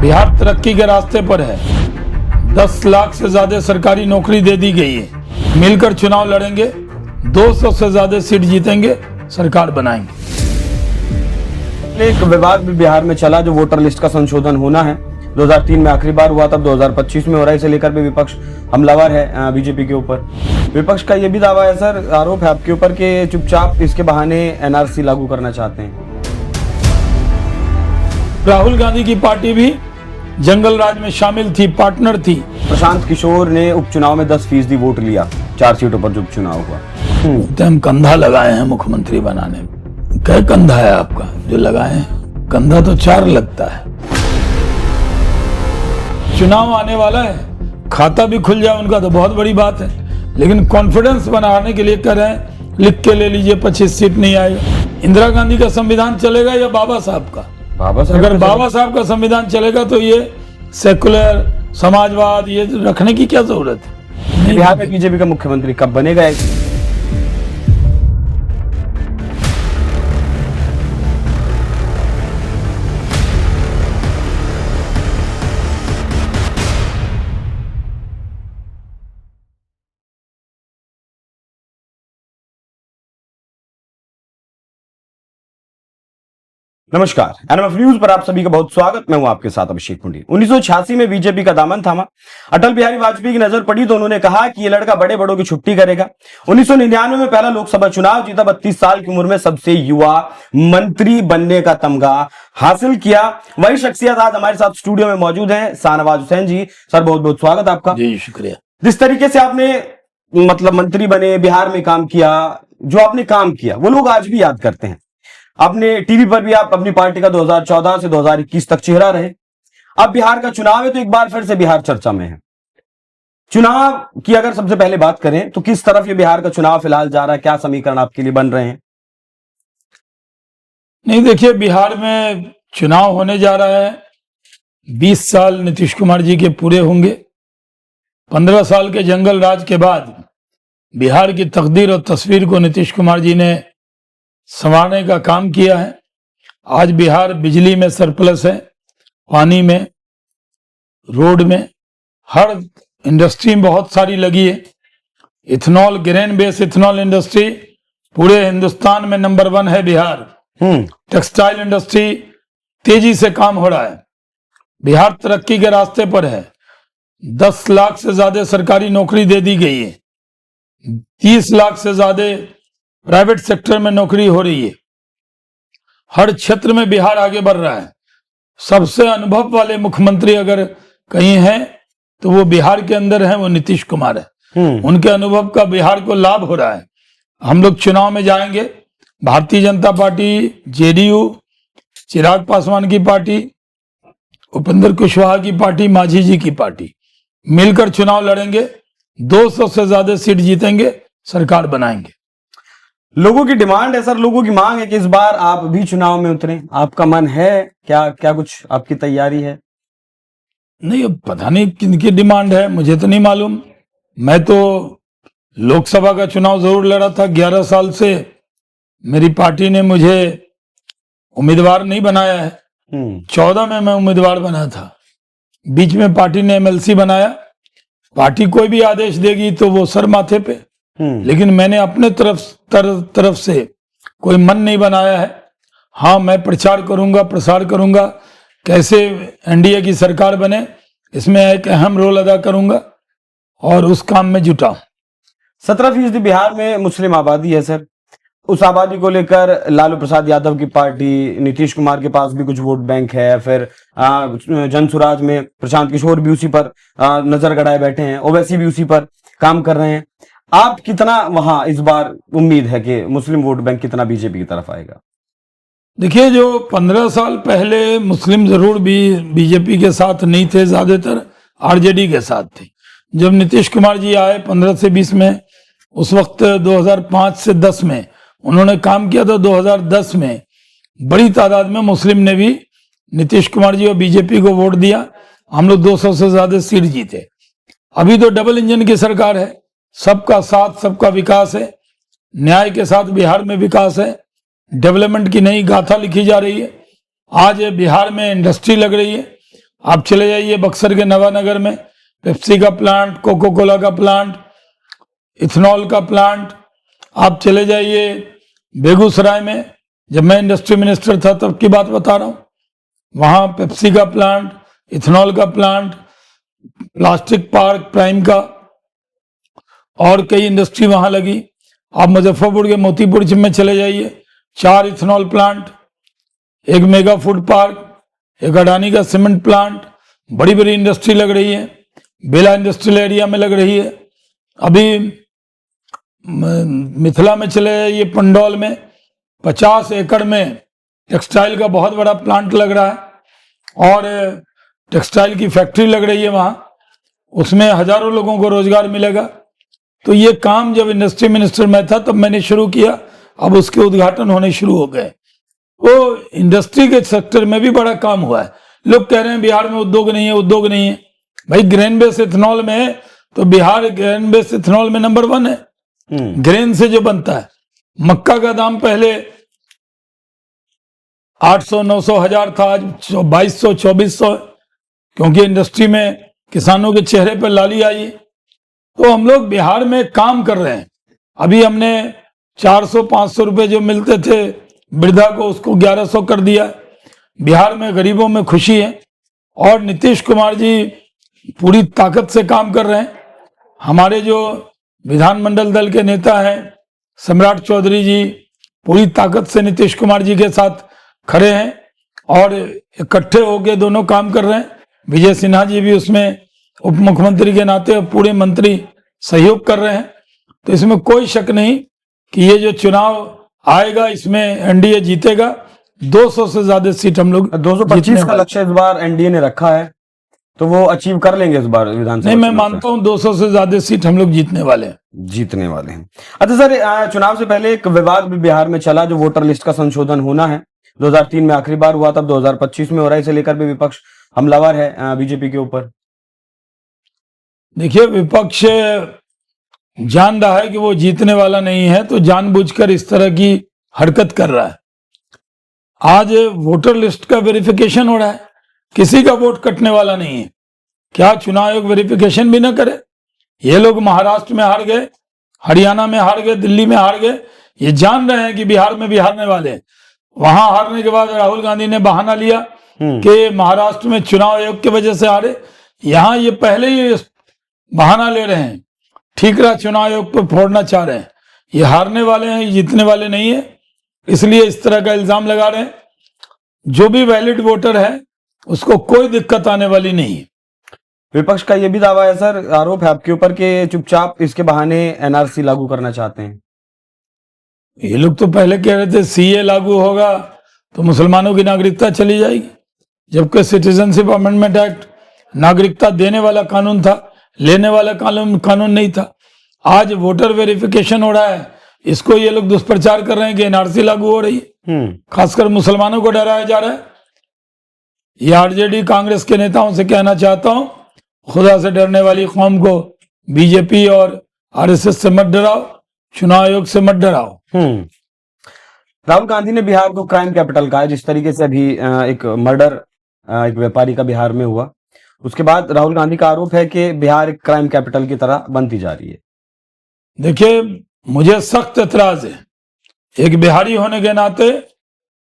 बिहार तरक्की के रास्ते पर है। 10 लाख से ज्यादा सरकारी नौकरी दे दी गई है। मिलकर चुनाव लड़ेंगे, 200 से ज्यादा सीट जीतेंगे, सरकार बनाएंगे। एक विवाद भी बिहार में चला जो वोटर लिस्ट का संशोधन होना है। 2003 में आखिरी बार हुआ, तब 2025 में हो रहा है। इसे लेकर भी विपक्ष हमलावर है बीजेपी के ऊपर। विपक्ष का यह भी दावा है सर, आरोप है आपके ऊपर कि चुपचाप इसके बहाने एनआरसी लागू करना चाहते हैं। राहुल गांधी की पार्टी भी जंगल राज में शामिल थी, पार्टनर थी। प्रशांत किशोर ने उपचुनाव में 10% वोट लिया 4 सीटों पर जो उपचुनाव हुआ। तो हम कंधा लगाए हैं मुख्यमंत्री बनाने में। क्या कंधा है आपका जो लगाए हैं? कंधा तो 4 लगता है। चुनाव आने वाला है, खाता भी खुल जाए उनका तो बहुत बड़ी बात है, लेकिन कॉन्फिडेंस बनाने के लिए कह रहे हैं लिख के ले लीजिए 25 सीट नहीं आएगा। इंदिरा गांधी का संविधान चलेगा या बाबा साहब का? अगर बाबा साहब का संविधान चलेगा तो ये सेकुलर समाजवाद ये रखने की क्या जरूरत है? बिहार में बीजेपी का मुख्यमंत्री कब बनेगा? नमस्कार, एनएमएफ न्यूज पर आप सभी का बहुत स्वागत। मैं हूं आपके साथ अभिषेक कुंडी। 1986 में बीजेपी का दामन थामा। अटल बिहारी वाजपेयी की नजर पड़ी तो उन्होंने कहा कि ये लड़का बड़े बड़ों की छुट्टी करेगा। 1999 में पहला लोकसभा चुनाव जीता। 32 साल की उम्र में सबसे युवा मंत्री बनने का तमगा हासिल किया। वही शख्सियत आज हमारे साथ स्टूडियो में मौजूद है, शाहनवाज हुसैन जी। सर बहुत बहुत स्वागत आपका। जी शुक्रिया। जिस तरीके से आपने मंत्री बने, बिहार में काम किया, जो आपने काम किया वो लोग आज भी याद करते हैं। आपने टीवी पर भी आप अपनी पार्टी का 2014 से 2021 तक चेहरा रहे। अब बिहार का चुनाव है तो एक बार फिर से बिहार चर्चा में है। चुनाव की अगर सबसे पहले बात करें तो किस तरफ ये बिहार का चुनाव फिलहाल जा रहा है? क्या समीकरण आपके लिए बन रहे हैं? नहीं देखिए, बिहार में चुनाव होने जा रहा है। 20 साल नीतीश कुमार जी के पूरे होंगे। 15 साल के जंगल राज के बाद बिहार की तकदीर और तस्वीर को नीतीश कुमार जी ने संवारने का काम किया है। आज बिहार बिजली में सरप्लस है, पानी में, रोड में, हर इंडस्ट्री में बहुत सारी लगी है। Ethanol, grain base ethanol industry पूरे हिंदुस्तान में नंबर 1 है बिहार। टेक्सटाइल इंडस्ट्री तेजी से काम हो रहा है। बिहार तरक्की के रास्ते पर है। 10 लाख से ज्यादा सरकारी नौकरी दे दी गई है। 30 लाख से ज्यादा प्राइवेट सेक्टर में नौकरी हो रही है। हर क्षेत्र में बिहार आगे बढ़ रहा है। सबसे अनुभव वाले मुख्यमंत्री अगर कहीं हैं तो वो बिहार के अंदर हैं, वो नीतीश कुमार है। उनके अनुभव का बिहार को लाभ हो रहा है। हम लोग चुनाव में जाएंगे। भारतीय जनता पार्टी, जेडीयू, चिराग पासवान की पार्टी, उपेंद्र कुशवाहा की पार्टी, मांझी जी की पार्टी मिलकर चुनाव लड़ेंगे, 200 से ज्यादा सीट जीतेंगे, सरकार बनाएंगे। लोगों की डिमांड है सर, लोगों की मांग है कि इस बार आप भी चुनाव में उतरें। आपका मन है क्या? क्या कुछ आपकी तैयारी है? नहीं, अब पता नहीं किनकी डिमांड है, मुझे तो नहीं मालूम। मैं तो लोकसभा का चुनाव जरूर लड़ा था। 11 साल से मेरी पार्टी ने मुझे उम्मीदवार नहीं बनाया है। 14 में मैं उम्मीदवार बना था। बीच में पार्टी ने एमएलसी बनाया। पार्टी कोई भी आदेश देगी तो वो सर माथे पे, लेकिन मैंने अपने तरफ से कोई मन नहीं बनाया है। हाँ, मैं प्रचार करूंगा, प्रसार करूंगा, कैसे एनडीए की सरकार बने, इसमें एक अहम रोल अदा करूंगा और उस काम में जुटा हूं। 17% बिहार में मुस्लिम आबादी है सर। उस आबादी को लेकर लालू प्रसाद यादव की पार्टी, नीतीश कुमार के पास भी कुछ वोट बैंक है। फिर जनसुराज में प्रशांत किशोर भी उसी पर नजर गड़ाए बैठे हैं। ओवैसी भी उसी पर काम कर रहे हैं। आप कितना वहां इस बार उम्मीद है कि मुस्लिम वोट बैंक कितना बीजेपी की तरफ आएगा? देखिए, जो 15 साल पहले मुस्लिम जरूर भी बीजेपी के साथ नहीं थे, ज्यादातर आरजेडी के साथ थे। जब नीतीश कुमार जी आए 15 से 20 में, उस वक्त 2005 से 10 में उन्होंने काम किया था। 2010 में बड़ी तादाद में मुस्लिम ने भी नीतीश कुमार जी और बीजेपी को वोट दिया। हम लोग 200 से ज्यादा सीट जीते। अभी तो डबल इंजन की सरकार है। सबका साथ, सबका विकास है। न्याय के साथ बिहार में विकास है। डेवलपमेंट की नई गाथा लिखी जा रही है। आज बिहार में इंडस्ट्री लग रही है। आप चले जाइए बक्सर के नवानगर में पेप्सी का प्लांट, कोको कोला का प्लांट, इथेनॉल का प्लांट। आप चले जाइए बेगूसराय में, जब मैं इंडस्ट्री मिनिस्टर था तब की बात बता रहा हूँ, वहाँ पेप्सी का प्लांट, इथेनॉल का प्लांट, प्लास्टिक पार्क प्राइम का, और कई इंडस्ट्री वहां लगी। आप मुजफ्फरपुर के मोतीपुर में चले जाइए, 4 इथेनॉल प्लांट, एक मेगा फूड पार्क, एक अडानी का सीमेंट प्लांट, बड़ी बड़ी इंडस्ट्री लग रही है। बेला इंडस्ट्रियल एरिया में लग रही है। अभी मिथिला में चले जाइए, पंडौल में 50 एकड़ में टेक्सटाइल का बहुत बड़ा प्लांट लग रहा है और टेक्सटाइल की फैक्ट्री लग रही है वहां, उसमें हजारों लोगों को रोजगार मिलेगा। तो ये काम जब इंडस्ट्री मिनिस्टर में था तब मैंने शुरू किया, अब उसके उद्घाटन होने शुरू हो गए। वो इंडस्ट्री के सेक्टर में भी बड़ा काम हुआ है। लोग कह रहे हैं बिहार में उद्योग नहीं है, उद्योग नहीं है। भाई ग्रेन बेस इथेनॉल में है तो बिहार ग्रेन बेस इथेनॉल में नंबर 1 है। ग्रेन से जो बनता है, मक्का का दाम पहले 800, 900, 1000 था, आज 2200, 2400, क्योंकि इंडस्ट्री में किसानों के चेहरे पर लाली आई। तो हम लोग बिहार में काम कर रहे हैं। अभी हमने 400, 500 रुपए जो मिलते थे वृद्धा को, उसको 1100 कर दिया। बिहार में गरीबों में खुशी है और नीतीश कुमार जी पूरी ताकत से काम कर रहे हैं। हमारे जो विधानमंडल दल के नेता हैं सम्राट चौधरी जी, पूरी ताकत से नीतीश कुमार जी के साथ खड़े हैं और इकट्ठे होकर दोनों काम कर रहे हैं। विजय सिन्हा जी भी उसमें उप मुख्यमंत्री के नाते पूरे मंत्री सहयोग कर रहे हैं। तो इसमें कोई शक नहीं कि ये जो चुनाव आएगा इसमें एनडीए जीतेगा। 200 से ज्यादा सीट हम लोग 225 का लक्ष्य इस बार एनडीए ने रखा है, तो वो अचीव कर लेंगे इस बार विधानसभा? नहीं, मैं मानता हूं 200 से ज्यादा सीट हम लोग जीतने वाले हैं। अच्छा सर, चुनाव से पहले एक विवाद भी बिहार में चला, जो वोटर लिस्ट का संशोधन होना है। 2003 में आखिरी बार हुआ, तब 2025 में हो रहा है। इसे लेकर भी विपक्ष हमलावर है बीजेपी के ऊपर। देखिए, विपक्ष जान रहा है कि वो जीतने वाला नहीं है, तो जानबूझकर इस तरह की हरकत कर रहा है। आज वोटर लिस्ट का वेरिफिकेशन हो रहा है, किसी का वोट कटने वाला नहीं है। क्या चुनाव आयोग वेरिफिकेशन भी ना करे? ये लोग महाराष्ट्र में हार गए, हरियाणा में हार गए, दिल्ली में हार गए, ये जान रहे हैं कि बिहार में भी हारने वाले हैं। वहां हारने के बाद राहुल गांधी ने बहाना लिया कि महाराष्ट्र में चुनाव आयोग की वजह से हारे। यहां ये पहले ही बहाना ले रहे हैं, ठीक रहा, चुनाव आयोग पर फोड़ना चाह रहे हैं। ये हारने वाले हैं, ये जीतने वाले नहीं है, इसलिए इस तरह का इल्जाम लगा रहे हैं। जो भी वैलिड वोटर है उसको कोई दिक्कत आने वाली नहीं है। विपक्ष का यह भी दावा है सर, आरोप है आपके ऊपर कि चुपचाप इसके बहाने एनआरसी लागू करना चाहते हैं। ये लोग तो पहले कह रहे थे सीए लागू होगा तो मुसलमानों की नागरिकता चली जाएगी, जबकि सिटीजनशिप अमेंडमेंट एक्ट नागरिकता देने वाला कानून था, लेने वाला कानून नहीं था। आज वोटर वेरिफिकेशन हो रहा है, इसको ये लोग दुष्प्रचार कर रहे हैं कि एनआरसी लागू हो रही है। खासकर मुसलमानों को डराया जा रहा है। ये आरजेडी कांग्रेस के नेताओं से कहना चाहता हूं, खुदा से डरने वाली कौम को बीजेपी और आरएसएस से मत डराओ, चुनाव आयोग से मत डराओ। राहुल गांधी ने बिहार को क्राइम कैपिटल कहा है। जिस तरीके से अभी एक मर्डर एक व्यापारी का बिहार में हुआ, उसके बाद राहुल गांधी का आरोप है कि बिहार एक क्राइम कैपिटल की तरह बनती जा रही है। देखिए, मुझे सख्त एतराज है, एक बिहारी होने के नाते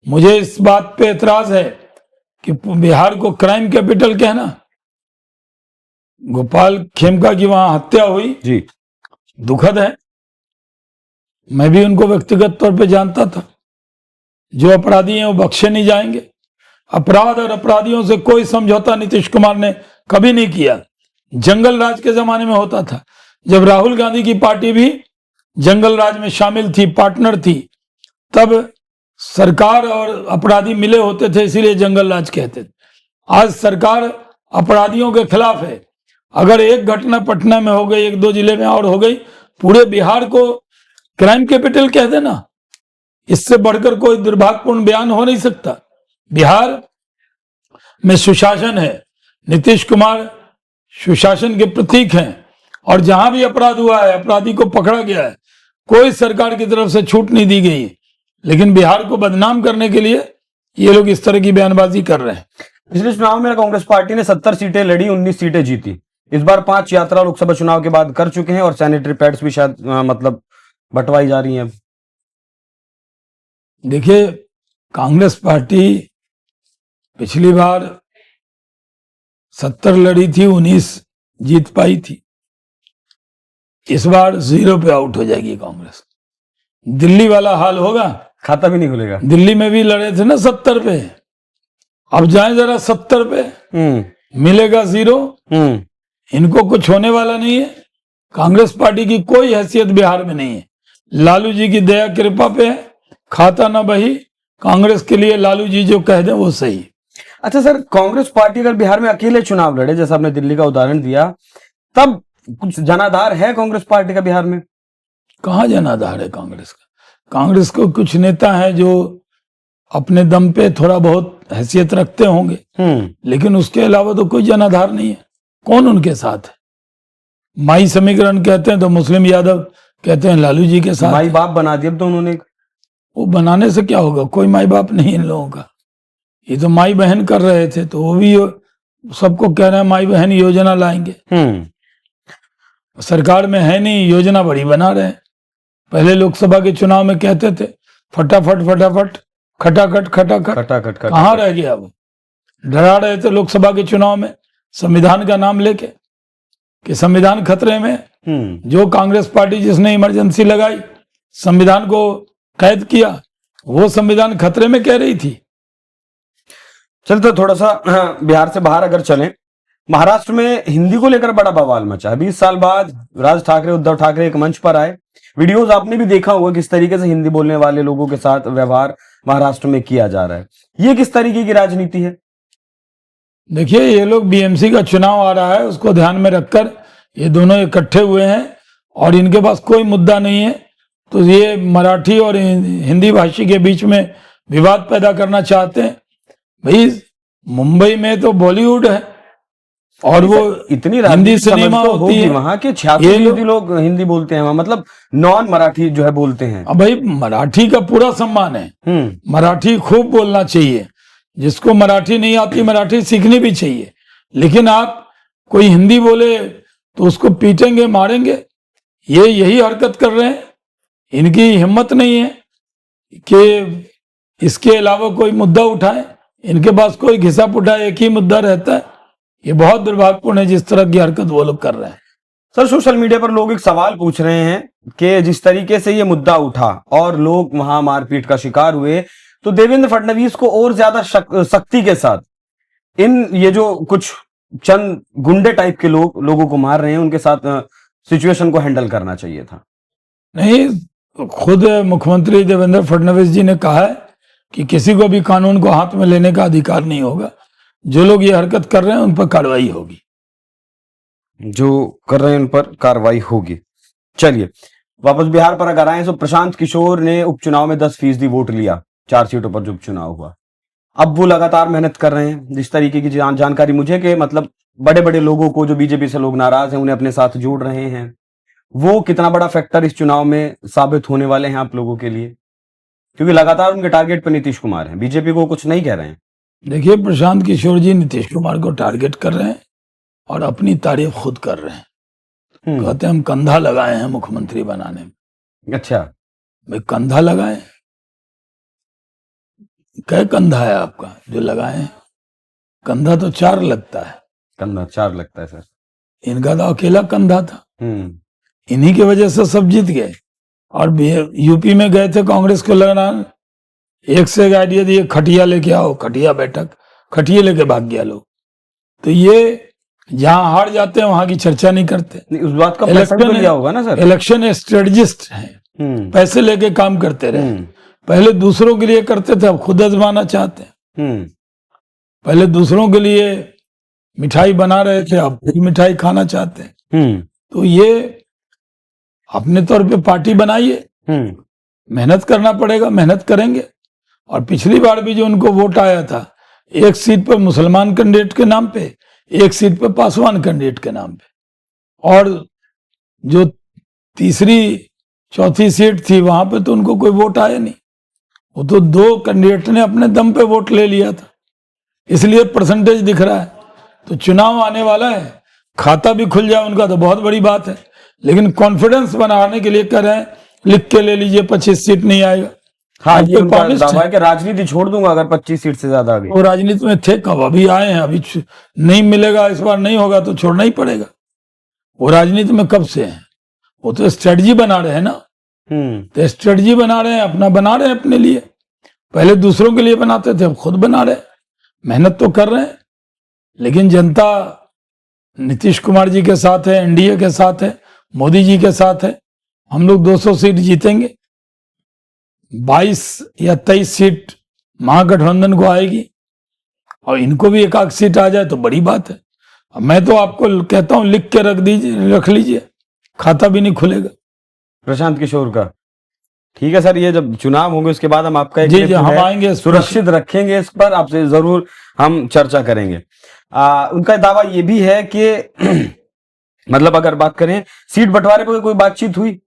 मुझे इस बात पे एतराज है कि बिहार को क्राइम कैपिटल कहना। गोपाल खेमका की वहां हत्या हुई जी, दुखद है। मैं भी उनको व्यक्तिगत तौर पे जानता था। जो अपराधी हैं वो बख्शे नहीं जाएंगे। अपराध और अपराधियों से कोई समझौता नीतीश कुमार ने कभी नहीं किया। जंगल राज के जमाने में होता था, जब राहुल गांधी की पार्टी भी जंगल राज में शामिल थी, पार्टनर थी, तब सरकार और अपराधी मिले होते थे, इसीलिए जंगल राज कहते थे। आज सरकार अपराधियों के खिलाफ है। अगर एक घटना पटना में हो गई, 1-2 जिले में और हो गई, पूरे बिहार को क्राइम कैपिटल कह देना, इससे बढ़कर कोई दुर्भाग्यपूर्ण बयान हो नहीं सकता। बिहार में सुशासन है, नीतीश कुमार सुशासन के प्रतीक हैं, और जहां भी अपराध हुआ है, अपराधी को पकड़ा गया है, कोई सरकार की तरफ से छूट नहीं दी गई। लेकिन बिहार को बदनाम करने के लिए ये लोग इस तरह की बयानबाजी कर रहे हैं। पिछले चुनाव में कांग्रेस पार्टी ने 70 सीटें लड़ी, 19 सीटें जीती। इस बार 5 यात्रा लोकसभा चुनाव के बाद कर चुके हैं और सैनिटरी पैड्स भी शायद मतलब बंटवाई जा रही हैं। देखिए, कांग्रेस पार्टी पिछली बार 70 लड़ी थी, 19 जीत पाई थी। इस बार 0 पे आउट हो जाएगी कांग्रेस। दिल्ली वाला हाल होगा, खाता भी नहीं खुलेगा। दिल्ली में भी लड़े थे ना 70 पे, अब जाए जरा 70 पे, मिलेगा 0। इनको कुछ होने वाला नहीं है। कांग्रेस पार्टी की कोई हैसियत बिहार में नहीं है। लालू जी की दया कृपा पे है, खाता ना बही। कांग्रेस के लिए लालू जी जो कह दें वो सही। अच्छा सर, कांग्रेस पार्टी अगर बिहार में अकेले चुनाव लड़े, जैसा आपने दिल्ली का उदाहरण दिया, तब कुछ जनाधार है कांग्रेस पार्टी का बिहार में? कहाँ जनाधार है कांग्रेस का? कांग्रेस को कुछ नेता हैं जो अपने दम पे थोड़ा बहुत हैसियत रखते होंगे, लेकिन उसके अलावा तो कोई जनाधार नहीं है। कौन उनके साथ है? माई समीकरण कहते हैं तो मुस्लिम यादव कहते हैं लालू जी के साथ। माई बाप बना दिया तो उन्होंने। वो बनाने से क्या होगा? कोई माई बाप नहीं इन लोगों का। ये तो माई बहन कर रहे थे, तो वो भी सबको कह रहे हैं माई बहन योजना लाएंगे। सरकार में है नहीं, योजना बड़ी बना रहे हैं। पहले लोकसभा के चुनाव में कहते थे फटाफट फटाफट, खटाखट खटाखट, खटाखट कहाँ रह गया? वो डरा रहे थे लोकसभा के चुनाव में संविधान का नाम लेके कि संविधान खतरे में। जो कांग्रेस पार्टी जिसने इमरजेंसी लगाई, संविधान को कैद किया, वो संविधान खतरे में कह रही थी। चलते थोड़ा सा बिहार से बाहर अगर चलें, महाराष्ट्र में हिंदी को लेकर बड़ा बवाल मचा है। 20 साल बाद राज ठाकरे, उद्धव ठाकरे एक मंच पर आए। वीडियोस आपने भी देखा होगा किस तरीके से हिंदी बोलने वाले लोगों के साथ व्यवहार महाराष्ट्र में किया जा रहा है। ये किस तरीके की राजनीति है? देखिए, ये लोग बीएमसी का चुनाव आ रहा है, उसको ध्यान में रखकर ये दोनों इकट्ठे हुए हैं और इनके पास कोई मुद्दा नहीं है, तो ये मराठी और हिंदी भाषी के बीच में विवाद पैदा करना चाहते हैं। भाई, मुंबई में तो बॉलीवुड है और वो इतनी हिंदी सिनेमा तो होती है। वहां के 86% लोग हिंदी बोलते हैं वहां, मतलब नॉन मराठी जो है बोलते हैं। अब भाई, मराठी का पूरा सम्मान है, मराठी खूब बोलना चाहिए। जिसको मराठी नहीं आती, मराठी सीखनी भी चाहिए। लेकिन आप कोई हिंदी बोले तो उसको पीटेंगे, मारेंगे। ये यही हरकत कर रहे हैं। इनकी हिम्मत नहीं है कि इसके अलावा कोई मुद्दा उठाए। इनके पास कोई घिसा पुटा एक ही मुद्दा रहता है। ये बहुत दुर्भाग्यपूर्ण है जिस तरह की हरकत वो लोग कर रहे हैं। सर, सोशल मीडिया पर लोग एक सवाल पूछ रहे हैं कि जिस तरीके से ये मुद्दा उठा और लोग वहां मारपीट का शिकार हुए, तो देवेंद्र फडणवीस को और ज्यादा सख्ती के साथ ये जो कुछ चंद गुंडे टाइप के लोगों को मार रहे हैं, उनके साथ सिचुएशन को हैंडल करना चाहिए था। नहीं, खुद मुख्यमंत्री देवेंद्र फडणवीस जी ने कहा है कि किसी को भी कानून को हाथ में लेने का अधिकार नहीं होगा। जो लोग ये हरकत कर रहे हैं उन पर कार्रवाई होगी। जो कर रहे हैं उन पर कार्रवाई होगी। चलिए वापस बिहार पर अगर आए तो प्रशांत किशोर ने उपचुनाव में 10% वोट लिया 4 सीटों पर जो उपचुनाव हुआ। अब वो लगातार मेहनत कर रहे हैं। जिस तरीके की जानकारी मुझे कि मतलब बड़े बड़े लोगों को, जो बीजेपी से लोग नाराज हैं, उन्हें अपने साथ जोड़ रहे हैं। वो कितना बड़ा फैक्टर इस चुनाव में साबित होने वाले हैं आप लोगों के लिए? क्योंकि लगातार उनके टारगेट पे नीतीश कुमार हैं, बीजेपी को कुछ नहीं कह रहे हैं। देखिए, प्रशांत किशोर जी नीतीश कुमार को टारगेट कर रहे हैं और अपनी तारीफ खुद कर रहे हैं। कहते हैं हम कंधा लगाए हैं मुख्यमंत्री बनाने में। अच्छा भाई, कंधा लगाए? क्या कंधा है आपका जो लगाए हैं? कंधा तो 4 लगता है। कंधा 4 लगता है सर। इनका तो अकेला कंधा था। इन्हीं की वजह से सब जीत गए। और यूपी में गए थे कांग्रेस को लगाना, एक से एक आइडिया दिए, खटिया लेके आओ, खटिया बैठक, खटिया लेके भाग गया लोग। तो ये जहां हार जाते हैं वहां की चर्चा नहीं करते। उस बात का पैसा भी लिया होगा ना सर। इलेक्शन स्ट्रेटजिस्ट हैं, पैसे लेके काम करते रहे। पहले दूसरों के लिए करते थे, अब खुद आजमाना चाहते हैं। पहले दूसरों के लिए मिठाई बना रहे थे, अब खुद मिठाई खाना चाहते हैं। तो ये अपने तौर पे पार्टी बनाइए, मेहनत करना पड़ेगा, मेहनत करेंगे। और पिछली बार भी जो उनको वोट आया था, 1 सीट पर मुसलमान कैंडिडेट के नाम पे, 1 सीट पर पासवान कैंडिडेट के नाम पे, और जो तीसरी चौथी सीट थी वहां पे तो उनको कोई वोट आया नहीं। वो तो 2 कैंडिडेट ने अपने दम पे वोट ले लिया था। इसलिए परसेंटेज दिख रहा है। तो चुनाव आने वाला है, खाता भी खुल जाए उनका तो बहुत बड़ी बात है, लेकिन कॉन्फिडेंस बनाने के लिए कह रहे हैं लिख के ले लीजिए 25 सीट नहीं आएगा। हाँ, अब ये तो उनका promised दावा है। है कि राजनीति छोड़ दूंगा अगर 25 सीट से ज्यादा आ गई। वो राजनीति में थे कब, अभी आए हैं, अभी नहीं मिलेगा, इस बार नहीं होगा तो छोड़ना ही पड़ेगा। वो राजनीति में कब से हैं, वो तो स्ट्रेटजी बना रहे हैं ना। तो स्ट्रेटजी बना रहे हैं, अपना बना रहे हैं अपने लिए। पहले दूसरों के लिए बनाते थे, अब खुद बना रहे हैं। मेहनत तो कर रहे हैं, लेकिन जनता नीतीश कुमार जी के साथ है, एनडीए के साथ है, मोदी जी के साथ है। हम लोग 200 सीट जीतेंगे, 22 या 23 सीट महागठबंधन को आएगी, और इनको भी एक आध सीट आ जाए तो बड़ी बात है। अब मैं तो आपको कहता हूं लिख के रख लीजिए, खाता भी नहीं खुलेगा। प्रशांत किशोर का ठीक है सर, ये जब चुनाव होंगे उसके बाद हम आपका एक जी clip जी, जो हम है आएंगे, सुरक्षित रखेंगे, इस पर आपसे जरूर हम चर्चा करेंगे। उनका दावा ये भी है कि मतलब अगर बात करें सीट बंटवारे पर कोई बातचीत हुई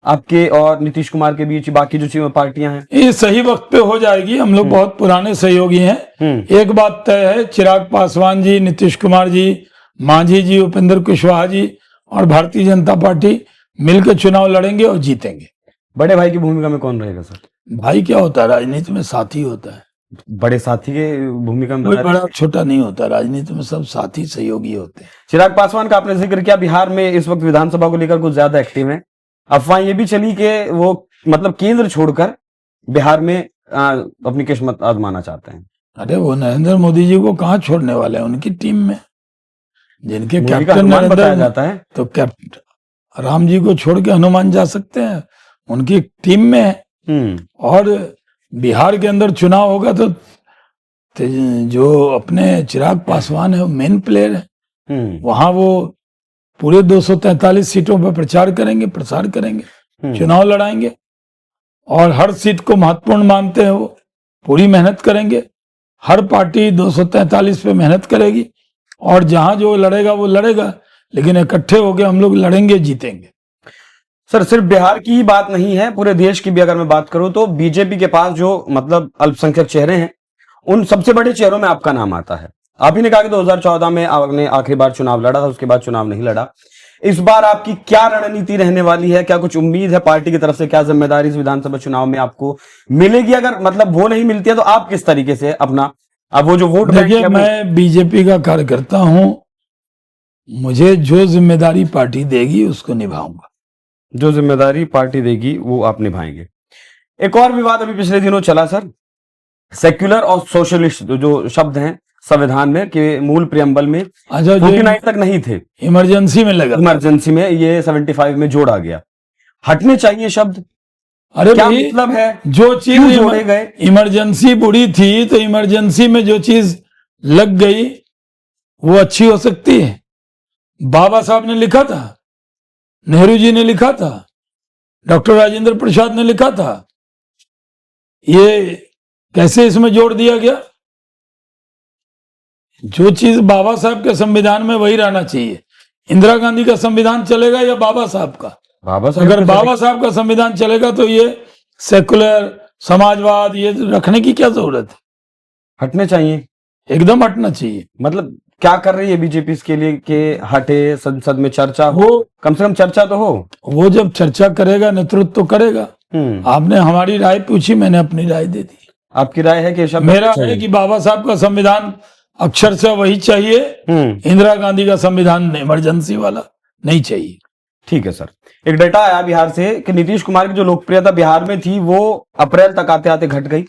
आपके और नीतीश कुमार के बीच, बाकी जो पार्टियां हैं? ये सही वक्त पे हो जाएगी। हम लोग बहुत पुराने सहयोगी हैं। एक बात तय है, चिराग पासवान जी, नीतीश कुमार जी, मांझी जी, उपेंद्र कुशवाहा जी और भारतीय जनता पार्टी मिलकर चुनाव लड़ेंगे और जीतेंगे। बड़े भाई की भूमिका में कौन रहेगा सर? भाई क्या होता है, राजनीति में साथी होता है, बड़े साथी के भूमिका में कोई बड़ा छोटा नहीं होता, राजनीति में सब साथी सहयोगी होते हैं। चिराग पासवान का आपने जिक्र किया, बिहार में इस वक्त विधानसभा को लेकर कुछ ज्यादा एक्टिव है। अफवाह ये भी चली कि वो मतलब केंद्र छोड़कर बिहार में अपनी किस्मत आजमाना चाहते हैं। अरे वो नरेंद्र मोदी जी को कहाँ छोड़ने वाले हैं, उनकी टीम में जिनके मोदी का कैप्टन हनुमान बताया नरेंद्र, जाता है। तो कैप्टन राम जी को छोड़ के हनुमान जा सकते हैं, उनकी टीम में है। और बिहार के अंदर चुनाव होगा तो जो अपने चिराग पासवान है वो मेन प्लेयर है। वहां वो पूरे 243 सीटों पर प्रचार करेंगे, प्रसार करेंगे, चुनाव लड़ाएंगे, और हर सीट को महत्वपूर्ण मानते हैं। वो पूरी मेहनत करेंगे, हर पार्टी 243 पे मेहनत करेगी, और जहां जो लड़ेगा वो लड़ेगा, लेकिन इकट्ठे होकर हम लोग लड़ेंगे, जीतेंगे। सर सिर्फ बिहार की ही बात नहीं है, पूरे देश की भी अगर मैं बात करूं तो बीजेपी के पास जो मतलब अल्पसंख्यक चेहरे हैं, उन सबसे बड़े चेहरों में आपका नाम आता है। आप ही ने कहा कि 2014 में आपने आखिरी बार चुनाव लड़ा था, उसके बाद चुनाव नहीं लड़ा। इस बार आपकी क्या रणनीति रहने वाली है? क्या कुछ उम्मीद है पार्टी की तरफ से? क्या जिम्मेदारी इस विधानसभा चुनाव में आपको मिलेगी? अगर मतलब वो नहीं मिलती है तो आप किस तरीके से अपना अब वो जो वोट बैंक देखिए, है मैं बीजेपी का कार्यकर्ता हूं, मुझे जो जिम्मेदारी पार्टी देगी उसको निभाऊंगा। जो जिम्मेदारी पार्टी देगी वो आप निभाएंगे। एक और विवाद अभी पिछले दिनों चला सर, सेक्युलर और सोशलिस्ट जो शब्द हैं संविधान में के मूल प्रियम्बल में अच्छा, 49 तक नहीं थे, इमरजेंसी में लगा, इमरजेंसी में ये 75 में जोड़ा गया। हटने चाहिए शब्द? अरे क्या भाई, मतलब है? जो चीज क्यों जोड़े गए? इमरजेंसी बुरी थी तो इमरजेंसी में जो चीज लग गई वो अच्छी हो सकती है। बाबा साहब ने लिखा था, नेहरू जी ने लिखा था, डॉक्टर राजेंद्र प्रसाद ने लिखा था, ये कैसे इसमें जोड़ दिया गया? जो चीज बाबा साहब के संविधान में वही रहना चाहिए। इंदिरा गांधी का संविधान चलेगा या बाबा साहब का? बाबा साहब अगर बाबा साहब का संविधान चलेगा तो ये सेकुलर समाजवाद ये रखने की क्या जरूरत है? हटने चाहिए, एकदम हटना चाहिए। मतलब क्या कर रही है बीजेपी इसके लिए कि हटे? संसद में चर्चा हो, कम से कम चर्चा तो हो। वो जब चर्चा करेगा, नेतृत्व तो करेगा। आपने हमारी राय पूछी, मैंने अपनी राय दे दी। आपकी राय है कि शब्द मेरा है कि बाबा साहब का संविधान अक्षर से वही चाहिए, इंदिरा गांधी का संविधान इमरजेंसी वाला नहीं चाहिए। ठीक है सर। एक डेटा आया बिहार से कि नीतीश कुमार की जो लोकप्रियता बिहार में थी वो अप्रैल तक आते आते घट गई।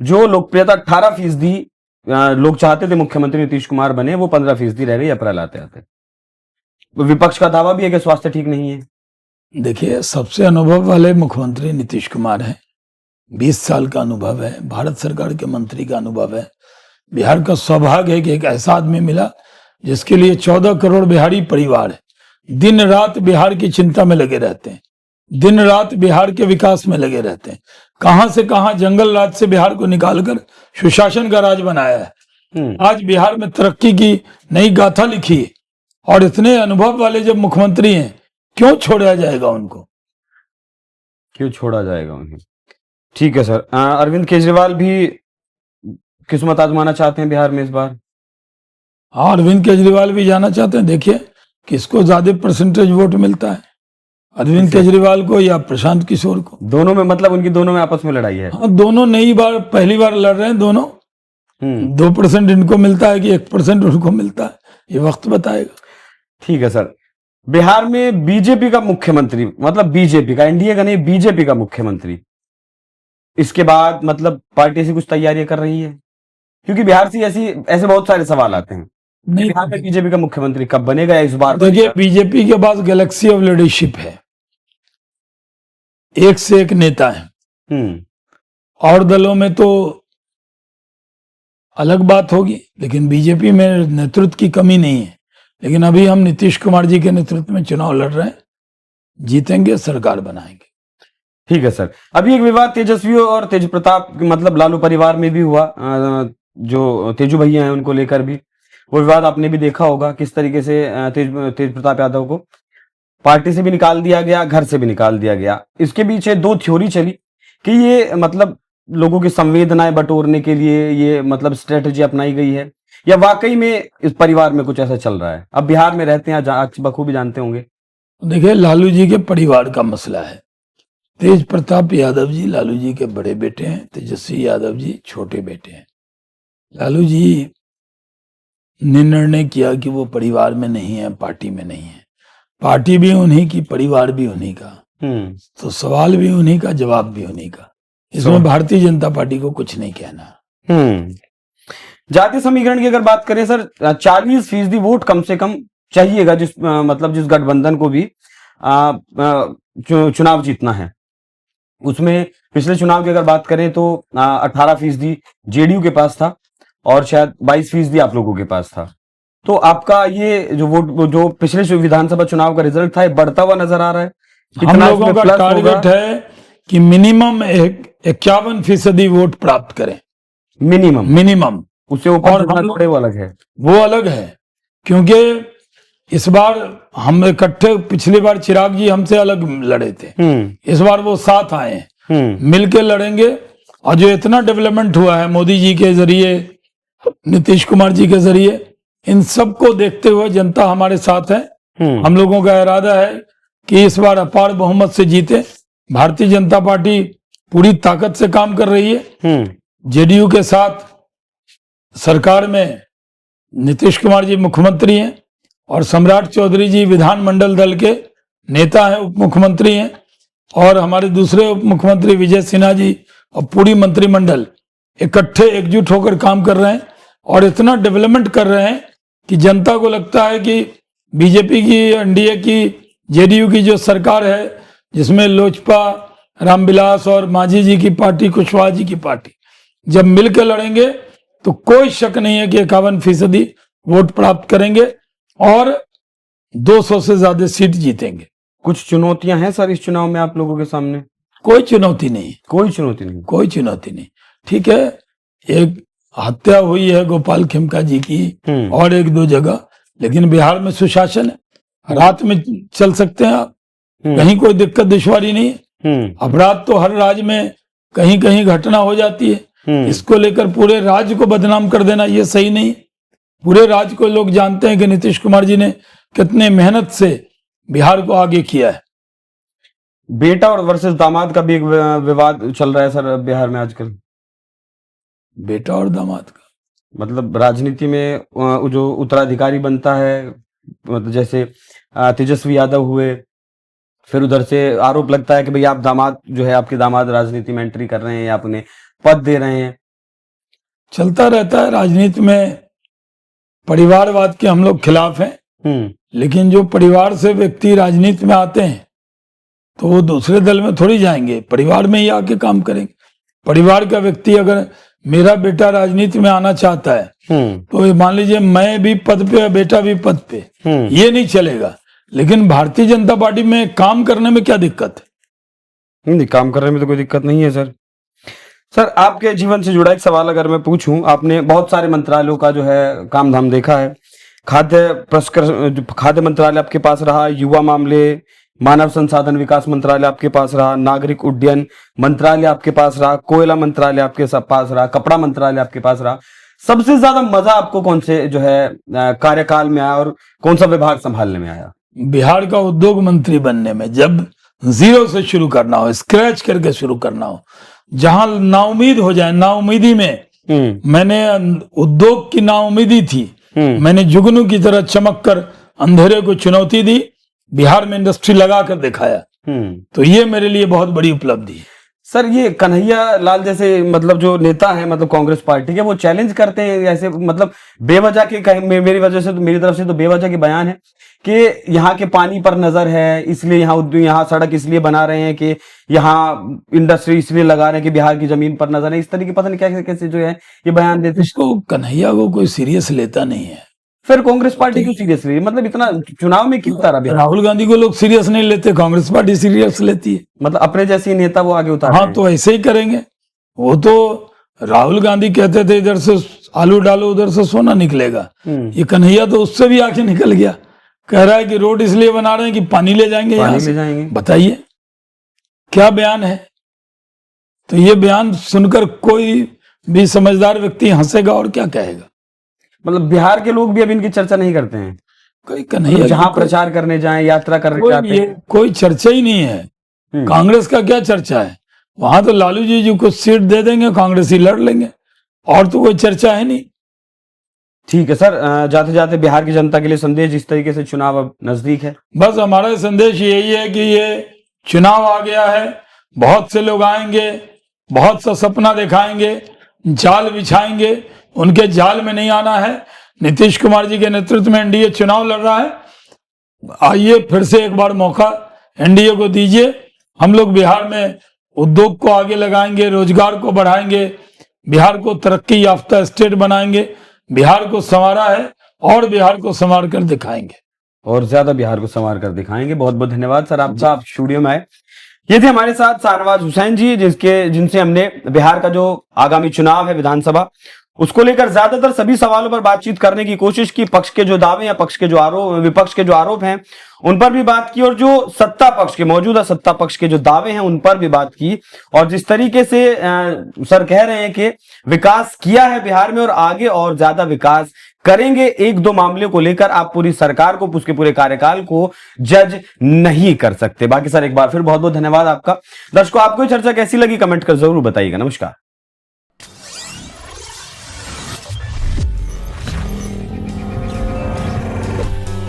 जो लोकप्रियता 18% लोग चाहते थे मुख्यमंत्री नीतीश कुमार बने, वो 15% रह गई अप्रैल आते आते। विपक्ष का दावा भी है कि स्वास्थ्य ठीक नहीं है। देखिए, सबसे अनुभव वाले मुख्यमंत्री नीतीश कुमार हैं। 20 साल का अनुभव है, भारत सरकार के मंत्री का अनुभव है। बिहार का सौभाग्य है कि एक ऐसा आदमी मिला जिसके लिए 14 करोड़ बिहारी परिवार है, दिन रात बिहार की चिंता में लगे रहते हैं, दिन रात बिहार के विकास में लगे रहते हैं। कहां से कहां जंगल राज से बिहार को निकालकर सुशासन का राज बनाया है। आज बिहार में तरक्की की नई गाथा लिखी है, और इतने अनुभव वाले जब मुख्यमंत्री हैं, क्यों छोड़ा जाएगा उनको? क्यों छोड़ा जाएगा उन्हें? ठीक है सर। अरविंद केजरीवाल भी किस्मत आजमाना चाहते हैं बिहार में इस बार? हाँ, अरविंद केजरीवाल भी जाना चाहते हैं। देखिए किसको ज्यादा परसेंटेज वोट मिलता है, अरविंद केजरीवाल को या प्रशांत किशोर को। दोनों में, मतलब उनकी दोनों में आपस में लड़ाई है? हाँ, दोनों नई बार पहली बार लड़ रहे हैं दोनों। 2% इनको मिलता है कि 1% उनको मिलता है, ये वक्त बताएगा। ठीक है सर। बिहार में बीजेपी का मुख्यमंत्री, मतलब बीजेपी का, एनडीए का नहीं, बीजेपी का मुख्यमंत्री, इसके बाद मतलब पार्टी से कुछ तैयारियां कर रही है? क्योंकि बिहार से ऐसे बहुत सारे सवाल आते हैं। नहीं, बिहार में बीजेपी का मुख्यमंत्री कब बनेगा या इस बार देखिए बीजेपी के पास गैलेक्सी ऑफ लीडरशिप है, एक से एक नेता है। और दलों में तो अलग बात होगी, लेकिन बीजेपी में नेतृत्व की कमी नहीं है। लेकिन अभी हम नीतीश कुमार जी के नेतृत्व में चुनाव लड़ रहे हैं, जीतेंगे, सरकार बनाएंगे। ठीक है सर। अभी एक विवाद तेजस्वी और तेज प्रताप, मतलब लालू परिवार में भी हुआ, जो तेजू भैया हैं उनको लेकर भी वो विवाद आपने भी देखा होगा, किस तरीके से तेज प्रताप यादव को पार्टी से भी निकाल दिया गया, घर से भी निकाल दिया गया। इसके पीछे दो थ्योरी चली कि ये मतलब लोगों की संवेदनाएं बटोरने के लिए ये मतलब स्ट्रेटजी अपनाई गई है, या वाकई में इस परिवार में कुछ ऐसा चल रहा है? अब बिहार में रहते हैं, आप बखूबी जानते होंगे। देखिए लालू जी के परिवार का मसला है। तेज प्रताप यादव जी लालू जी के बड़े बेटे हैं, तेजस्वी यादव जी छोटे बेटे हैं। लालू जी ने निर्णय किया कि वो परिवार में नहीं है, पार्टी में नहीं है। पार्टी भी उन्हीं की, परिवार भी उन्हीं का, तो सवाल भी उन्हीं का, जवाब भी उन्हीं का। इसमें भारतीय जनता पार्टी को कुछ नहीं कहना। जातीय समीकरण की अगर बात करें सर, 40% वोट कम से कम चाहिएगा, जिस गठबंधन को भी चुनाव जीतना है। उसमें पिछले चुनाव की अगर बात करें तो 18% जेडीयू के पास था और शायद 22% आप लोगों के पास था। तो आपका ये जो वोट, जो पिछले विधानसभा चुनाव का रिजल्ट था, ये बढ़ता हुआ नजर आ रहा है? हम लोगों का टारगेट है कि मिनिमम 51% वोट प्राप्त करें, मिनिमम। उससे ऊपर थोड़े वो अलग है, वो अलग है। क्योंकि इस बार हम इकट्ठे, पिछली बार चिराग जी हमसे अलग लड़े थे, इस बार वो साथ आए हैं, मिलके लड़ेंगे। और जो इतना डेवलपमेंट हुआ है मोदी जी के जरिए, नीतीश कुमार जी के जरिए, इन सब को देखते हुए जनता हमारे साथ है। हम लोगों का इरादा है कि इस बार अपार बहुमत से जीते। भारतीय जनता पार्टी पूरी ताकत से काम कर रही है। जेडीयू के साथ सरकार में नीतीश कुमार जी मुख्यमंत्री हैं और सम्राट चौधरी जी विधानमंडल दल के नेता हैं, उप मुख्यमंत्री हैं, और हमारे दूसरे उप मुख्यमंत्री विजय सिन्हा जी और पूरी मंत्रिमंडल इकट्ठे एकजुट होकर काम कर रहे हैं और इतना डेवलपमेंट कर रहे हैं कि जनता को लगता है कि बीजेपी की, एनडीए की, जेडीयू की जो सरकार है, जिसमें लोजपा, रामविलास और मांझी जी की पार्टी, कुशवाहा जी की पार्टी, जब मिलकर लड़ेंगे तो कोई शक नहीं है कि 51% वोट प्राप्त करेंगे और 200 से ज्यादा सीट जीतेंगे। कुछ चुनौतियां हैं सर इस चुनाव में आप लोगों के सामने? कोई चुनौती नहीं, कोई चुनौती नहीं, कोई चुनौती नहीं। ठीक है, एक हत्या हुई है गोपाल खेमका जी की और एक दो जगह, लेकिन बिहार में सुशासन है, रात में चल सकते हैं आप, कहीं कोई दिक्कत दुश्वारी नहीं है। अपराध तो हर राज्य में कहीं कहीं घटना हो जाती है, इसको लेकर पूरे राज्य को बदनाम कर देना ये सही नहीं। पूरे राज्य को लोग जानते हैं कि नीतीश कुमार जी ने कितने मेहनत से बिहार को आगे किया है। बेटा और वर्सेस दामाद का भी एक विवाद चल रहा है सर बिहार में आजकल। बेटा और दामाद का मतलब राजनीति में जो उत्तराधिकारी बनता है, मतलब जैसे तेजस्वी यादव हुए, फिर उधर से आरोप लगता है कि भाई आप दामाद जो है, आपके दामाद राजनीति में एंट्री कर रहे हैं या अपने पद दे रहे हैं। चलता रहता है राजनीति में। परिवारवाद के हम लोग खिलाफ हैं, लेकिन जो परिवार से व्यक्ति राजनीति में आते हैं तो वो दूसरे दल में थोड़ी जाएंगे, परिवार में ही आके काम करेंगे। परिवार का व्यक्ति अगर मेरा बेटा राजनीति में आना चाहता है तो मान लीजिए मैं भी पद पे, बेटा भी पद पे, ये नहीं चलेगा। लेकिन भारतीय जनता पार्टी में काम करने में क्या दिक्कत है? नहीं, काम करने में तो कोई दिक्कत नहीं है सर। सर आपके जीवन से जुड़ा एक सवाल अगर मैं पूछूं, आपने बहुत सारे मंत्रालयों का जो है काम धाम देखा है। खाद्य मंत्रालय आपके पास रहा, युवा मामले, मानव संसाधन विकास मंत्रालय आपके पास रहा, नागरिक उड्डयन मंत्रालय आपके पास रहा, कोयला मंत्रालय आपके पास रहा, कपड़ा मंत्रालय आपके पास रहा। सबसे ज्यादा मजा आपको कौन से जो है कार्यकाल में आया और कौन सा विभाग संभालने में आया? बिहार का उद्योग मंत्री बनने में, जब जीरो से शुरू करना हो, स्क्रैच करके शुरू करना हो, जहां नाउमीद हो जाए, नाउमीदी में मैंने उद्योग की नाउमीदी थी, मैंने जुगनू की तरह चमक कर अंधेरे को चुनौती दी, बिहार में इंडस्ट्री लगा कर दिखाया। तो ये मेरे लिए बहुत बड़ी उपलब्धि है। सर, ये कन्हैया लाल जैसे मतलब जो नेता हैं, मतलब कांग्रेस पार्टी के, वो चैलेंज करते हैं ऐसे, मतलब बेवजह के, मेरी वजह से तो, मेरी तरफ से तो बेवजह के बयान है कि यहाँ के पानी पर नजर है, इसलिए यहाँ सड़क इसलिए बना रहे हैं कि यहाँ इंडस्ट्री इसलिए लगा रहे हैं कि बिहार की जमीन पर नजर है। इस तरीके पता नहीं कैसे कैसे जो है ये बयान देते। इसको कन्हैया को कोई सीरियस लेता नहीं है। फिर कांग्रेस पार्टी क्यों सीरियस ले, मतलब इतना चुनाव में क्यों उतारा? राहुल गांधी को लोग सीरियस नहीं लेते, कांग्रेस पार्टी सीरियस लेती है। मतलब अपने जैसे नेता वो आगे उतार। हाँ, तो ऐसे ही करेंगे। वो तो राहुल गांधी कहते थे इधर से आलू डालो उधर से सोना निकलेगा। ये कन्हैया तो उससे भी आगे निकल गया, कह रहा है कि रोड इसलिए बना रहे हैं कि पानी ले जाएंगे यहाँ से। बताइए क्या बयान है। तो ये बयान सुनकर कोई भी समझदार व्यक्ति हंसेगा और क्या कहेगा। मतलब बिहार के लोग भी अब इनकी चर्चा नहीं करते हैं। कोई कन्हैया जहां प्रचार करने जाएं, यात्रा करने जाते हैं, कोई चर्चा ही नहीं है। कांग्रेस का क्या चर्चा है? वहां तो लालू जी को सीट दे देंगे, कांग्रेस ही लड़ लेंगे, और तो कोई चर्चा है नहीं। ठीक है सर, जाते जाते बिहार की जनता के लिए संदेश, जिस तरीके से चुनाव अब नजदीक है। बस हमारा संदेश यही है कि ये चुनाव आ गया है, बहुत से लोग आएंगे, बहुत सा सपना दिखाएंगे, जाल बिछाएंगे, उनके जाल में नहीं आना है। नीतीश कुमार जी के नेतृत्व में एनडीए चुनाव लड़ रहा है। आइए फिर से एक बार मौका एनडीए को दीजिए। हम लोग बिहार में उद्योग को आगे लगाएंगे, रोजगार को बढ़ाएंगे, बिहार को तरक्की याफ्ता स्टेट बनाएंगे। बिहार को संवारा है और बिहार को संवार कर दिखाएंगे, और ज्यादा बिहार को संवार कर दिखाएंगे। बहुत बहुत धन्यवाद सर आपका, आप स्टूडियो में आए। ये थे हमारे साथ शाहनवाज हुसैन जी, जिनसे हमने बिहार का जो आगामी चुनाव है विधानसभा, उसको लेकर ज्यादातर सभी सवालों पर बातचीत करने की कोशिश की। पक्ष के जो दावे या पक्ष के जो आरोप, विपक्ष के जो आरोप हैं उन पर भी बात की, और जो सत्ता पक्ष के, मौजूदा सत्ता पक्ष के जो दावे हैं उन पर भी बात की। और जिस तरीके से सर कह रहे हैं कि विकास किया है बिहार में और आगे और ज्यादा विकास करेंगे, एक दो मामले को लेकर आप पूरी सरकार को, उसके पूरे कार्यकाल को जज नहीं कर सकते। बाकी सर एक बार फिर बहुत बहुत धन्यवाद आपका। दर्शकों, आपको चर्चा कैसी लगी कमेंट कर जरूर बताइएगा। नमस्कार।